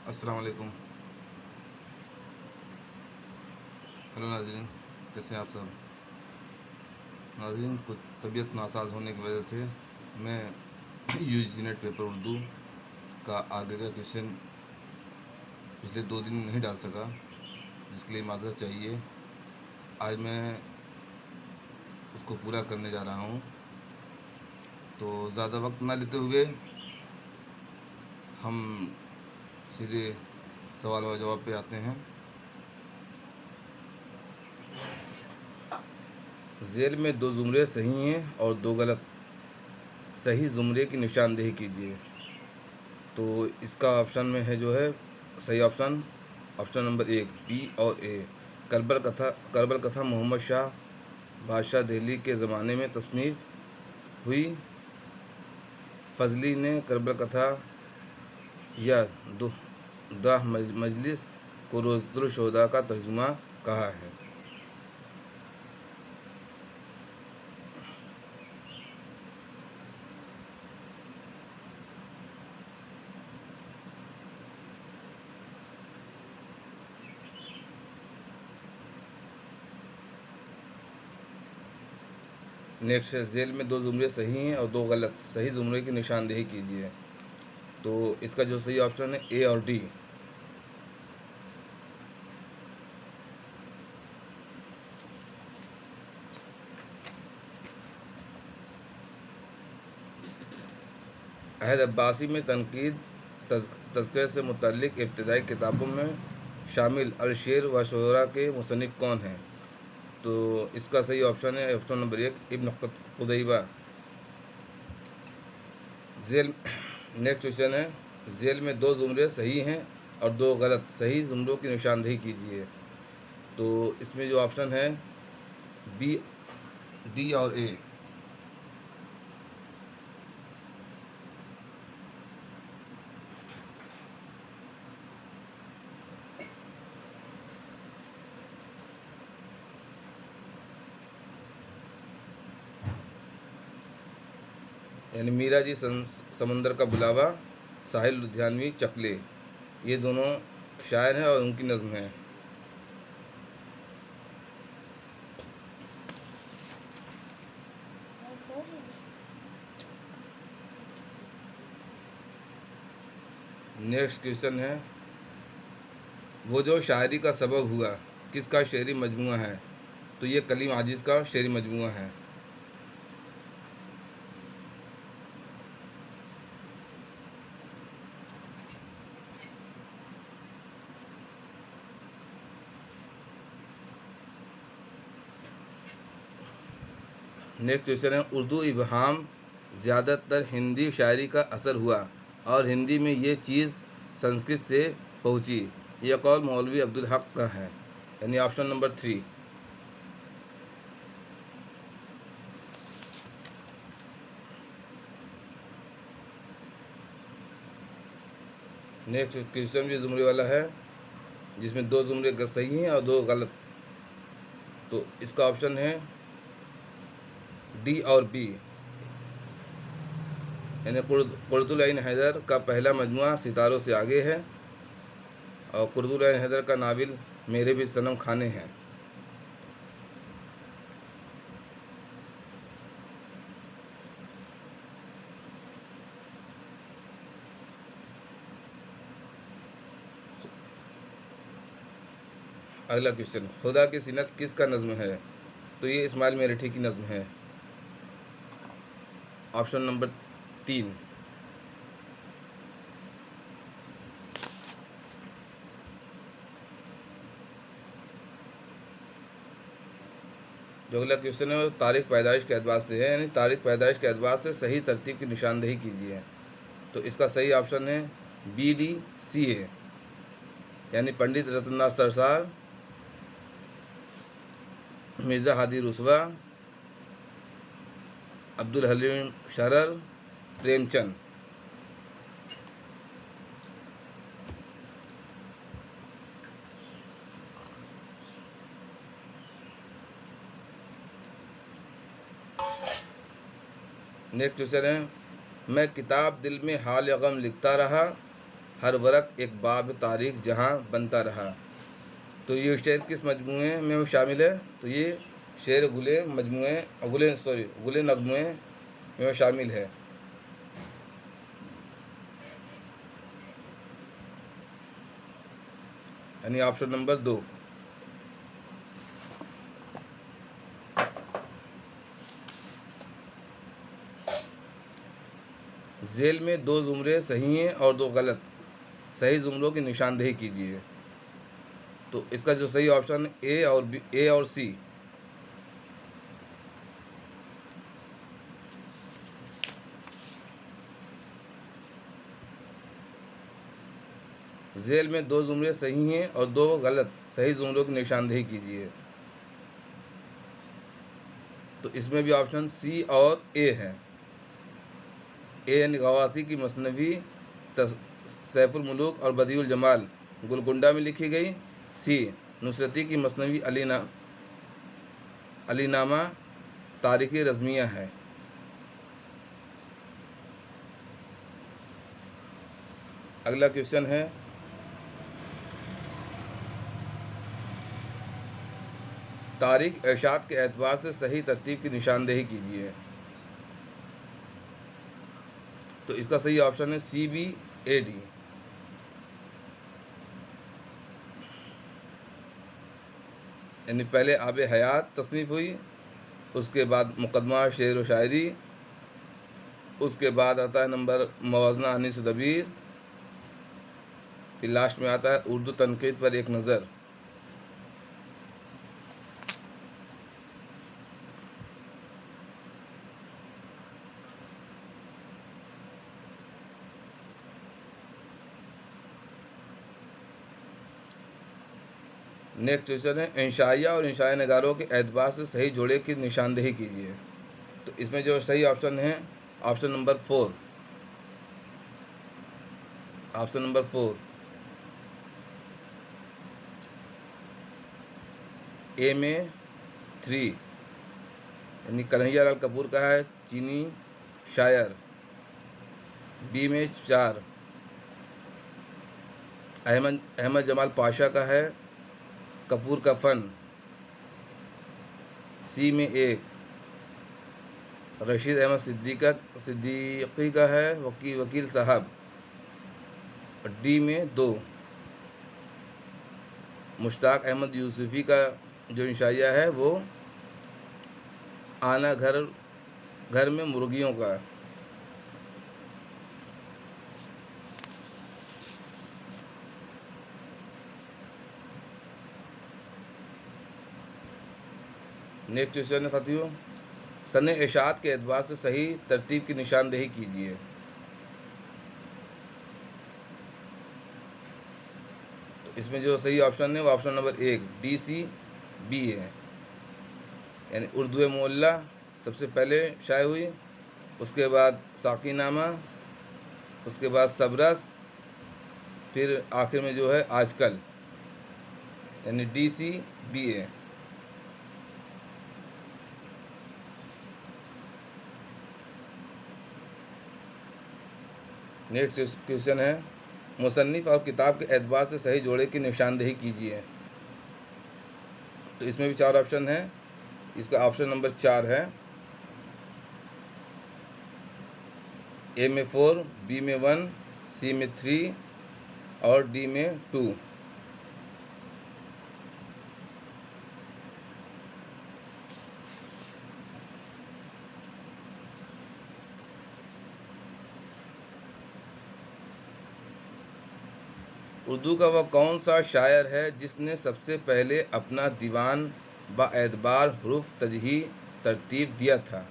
अस्सलाम वालेकुम। हेलो नाज़रीन, कैसे हैं आप सब। नाज़रीन, कुछ तबीयत नासाज होने की वजह से मैं यूजीसी नेट पेपर उर्दू का आगे का क्वेश्चन पिछले 2 दिन नहीं डाल सका, जिसके लिए माज़रत चाहिए। आज मैं उसको पूरा करने जा रहा हूँ। तो ज़्यादा वक्त ना लेते हुए हम सीधे सवाल और जवाब पे आते हैं। ज़ेल में 2 ज़ुमरे सही हैं और 2 गलत। सही ज़ुमरे की निशानदेही कीजिए। तो इसका ऑप्शन में है जो है सही ऑप्शन, ऑप्शन नंबर 1 बी और ए। करबल कथा मोहम्मद शाह बादशाह दिल्ली के ज़माने में तसनीफ़ हुई। फजली ने करबल कथा या द मजलिस को रोज़तुल शुहदा का तर्जुमा कहा है। नेक्स्ट है, ज़ेल में 2 ज़ुमरे सही हैं और 2 गलत। सही ज़ुमरे की निशानदेही कीजिए। तो इसका जो सही ऑप्शन है ए और डी। अहद अब्बासी में तनकीद तज़किरे से मुतल्लिक़ इब्तिदाई किताबों में शामिल अल-शेर व शुअरा के मुसन्निफ़ कौन हैं। तो इसका सही ऑप्शन है ऑप्शन नंबर 1 इब्न क़ुतैबा। ज़ेल नेक्स्ट क्वेश्चन है, ज़ेल में 2 ज़ुमरे सही हैं और 2 गलत। सही ज़ुमरों की निशानदेही कीजिए। तो इसमें जो ऑप्शन है बी, डी और ए। यानी मीरा जी समंदर का बुलावा, साहिल लुधियानवी चकले, ये दोनों शायर हैं और उनकी नज़्म है। नेक्स्ट क्वेश्चन है, वो जो शायरी का सबब हुआ किसका शेरी मजमूआ है। तो ये कलीम आजिज़ का शेरी मजमूआ है। नेक्स्ट क्वेश्चन है, उर्दू इबहाम ज़्यादातर हिंदी शायरी का असर हुआ और हिंदी में ये चीज़ संस्कृत से पहुँची। यह कौल मौलवी अब्दुल हक का है। यानी ऑप्शन नंबर 3। नेक्स्ट क्वेश्चन भी ज़ुमरे वाला है, जिसमें 2 ज़ुमरे सही हैं और 2 गलत। तो इसका ऑप्शन है डी और बी। यानी कुर्तुल ऐन हैदर का पहला मजमुआ सितारों से आगे है और कुर्तुल ऐन हैदर का नावल मेरे भी सनम खाने हैं। अगला क्वेश्चन, खुदा की सिनत किसका नज़्म है। तो ये इस्माइल मेरठी की नज़्म है। Option number 3। जो अगला क्वेश्चन है वो तारीख़ पैदाइश के एतबार से है। यानी तारीख़ पैदाइश के एतबार से सही तरतीब की निशानदेही कीजिए। तो इसका सही ऑप्शन है बी डी सी ए। यानी पंडित रतननाथ सरसार, मिर्ज़ा हादी रुसवा, अब्दुल हलीम शरर, प्रेमचंद। नेक्स्ट क्वेश्चन है, मैं किताब दिल में हाल गम लिखता रहा, हर वरक एक बाब तारीख जहाँ बनता रहा। तो ये शेर किस मजमूए में वो शामिल है? तो ये शेर गुले नगमुए में वो शामिल है। यानी ऑप्शन नंबर 2। झेल में दो जुमरे सही हैं और दो गलत, सही जुमरों की निशानदेही कीजिए। तो इसका जो सही ऑप्शन ए और सी। झेल में दो जुमरे सही हैं और दो गलत, सही जुमरों की निशानदेही कीजिए। तो इसमें भी ऑप्शन सी और ए है। ए यानी गवासी की मसनवी सैफुल मुलूक और बदियुल जमाल गुलकुंडा में लिखी गई। सी नुसरती की मसनवी अलीनामा तारीख़ी रज़मिया है। अगला क्वेश्चन है, तारीख इरशाद के एतबार से सही तरतीब की निशानदेही कीजिए। तो इसका सही ऑप्शन है सी बी ए डी। यानी पहले आब हयात तसनीफ़ हुई, उसके बाद मुकदमा शेर व शायरी, उसके बाद आता है नंबर मवाजना अनीस दबीर, फिर लास्ट में आता है उर्दू तनकीद पर एक नज़र। नेक्स्ट क्वेश्चन है, इंशाइया और इंशाई नगारों के एतबार से सही जोड़े की निशानदेही कीजिए। तो इसमें जो सही ऑप्शन है ऑप्शन नंबर 4। ऑप्शन नंबर 4 ए में 3 यानी कन्हैया लाल कपूर का है चीनी शायर। बी में 4 अहमद जमाल पाशा का है कपूर का फ़न। सी में 1 रशीद अहमद सिद्दीकी का है वकील साहब। और डी में 2 मुश्ताक अहमद यूसुफ़ी का जो इंशाइया है वो आना घर में मुर्गियों का। नेक्स्ट क्वेश्चन है साथियों, सन इशात के एतबार से सही तरतीब की निशानदेही कीजिए। तो इसमें जो सही ऑप्शन है वो option number 1 D C B है। यानी उर्दू मोहल्ला सबसे पहले शाये हुई, उसके बाद साकीनामा, उसके बाद सबरस, फिर आखिर में जो है आजकल। यानी डी सी बी है। नेक्स्ट क्वेश्चन है, मुसन्निफ़ और किताब के एतबार से सही जोड़े की निशानदेही कीजिए। तो इसमें भी 4 ऑप्शन है। इसका ऑप्शन नंबर 4 है ए में 4, बी में 1, सी में 3 और डी में 2। उर्दू का वह कौन सा शायर है जिसने सबसे पहले अपना दीवान बाएतबार हुरूफ तजही तरतीब दिया था?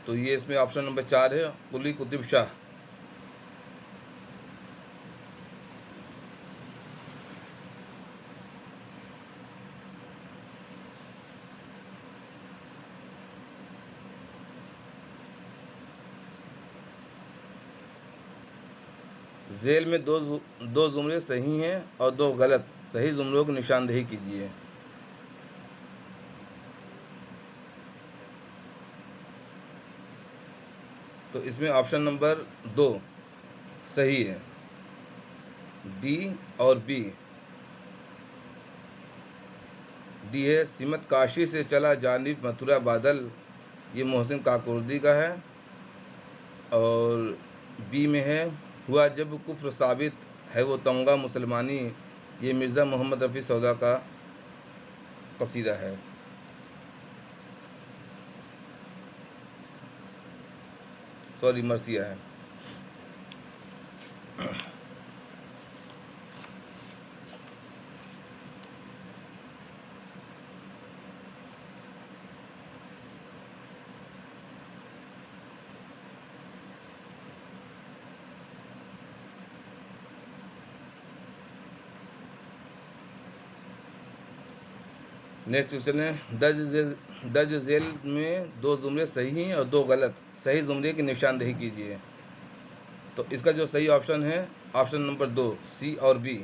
तो ये इसमें ऑप्शन नंबर 4 है कुली कुतुब शाह। झेल में दो जुमरे सही हैं और 2 गलत, सही जुमरों की निशानदेही कीजिए। तो इसमें ऑप्शन नंबर 2 सही है। डी और बी। डी है सिमत काशी से चला जानिब मथुरा बादल, ये मोहसिन काकोरदी का है। और बी में है हुआ जब कुफ्र साबित है वो तमगा मुसलमानी, ये मिर्ज़ा मोहम्मद रफ़ी सौदा का कसीदा है। सॉरी, मरसिया है। नेक्स्ट क्वेश्चन है दर्ज झेल में दो जुमले सही हैं और दो गलत, सही जुमले की निशानदेही कीजिए। तो इसका जो सही ऑप्शन है ऑप्शन नंबर 2, सी और बी।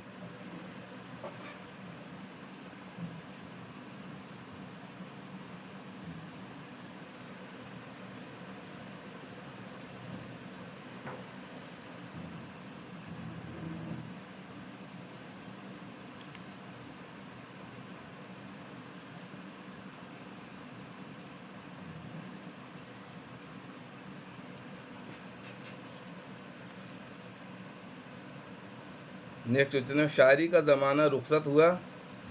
नेक्स्ट क्वेश्चन है शायरी का ज़माना रुखसत हुआ,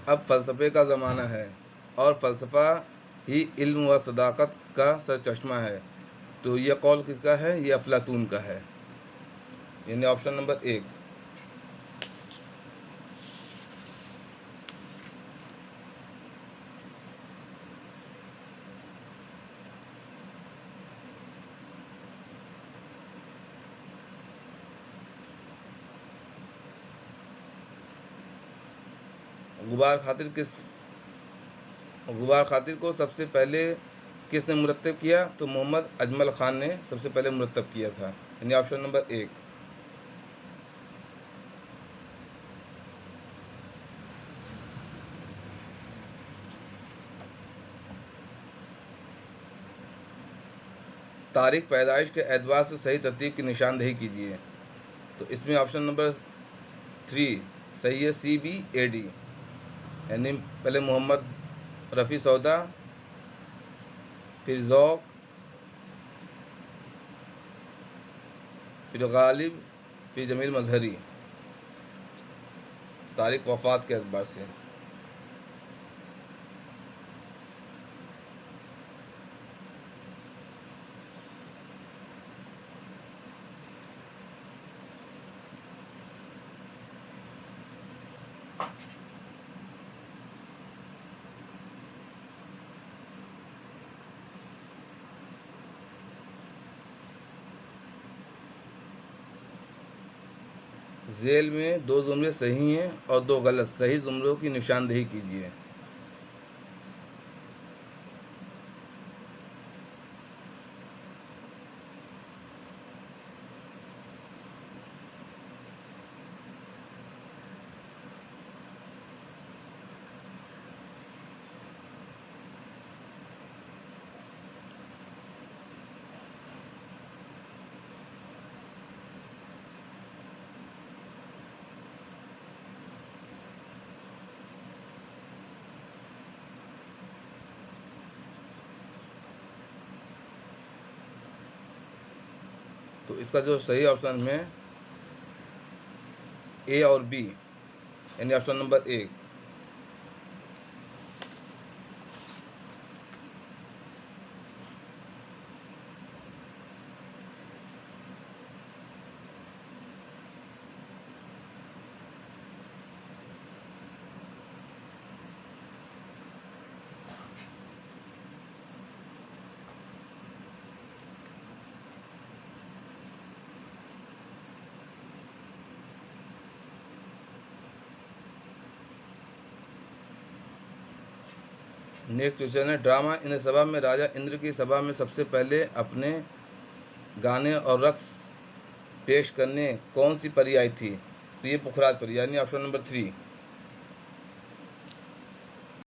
अब फ़लसफ़े का ज़माना है और फ़लसफ़ा ही इल्म व सदाकत का सरचश्मा है। तो ये कौल किसका है? ये अफलातून का है, यानी ऑप्शन नंबर 1। गुबार खातिर को सबसे पहले किसने मुरत्तब किया? तो मोहम्मद अजमल ख़ान ने सबसे पहले मुरत्तब किया था, यानी ऑप्शन नंबर 1। तारीख पैदाइश के एतबार से सही तरतीब की निशानदेही कीजिए। तो इसमें ऑप्शन नंबर 3 सही है, CBAD, यानी पहले मोहम्मद रफ़ी सौदा, फिर ज़ौक़, फिर गालिब, फिर जमील मजहरी, तारीख वफ़ात के एतबार से। झेल में दो जुमले सही हैं और दो गलत, सही जुमलों की निशानदेही कीजिए। तो इसका जो सही ऑप्शन में ए और बी, यानी ऑप्शन नंबर 1। नेक्स्ट क्वेश्चन है ड्रामा इंद्र सभा में राजा इंद्र की सभा में सबसे पहले अपने गाने और रक्स पेश करने कौन सी परी आई थी? तो ये पुखराज परी, यानी ऑप्शन नंबर 3।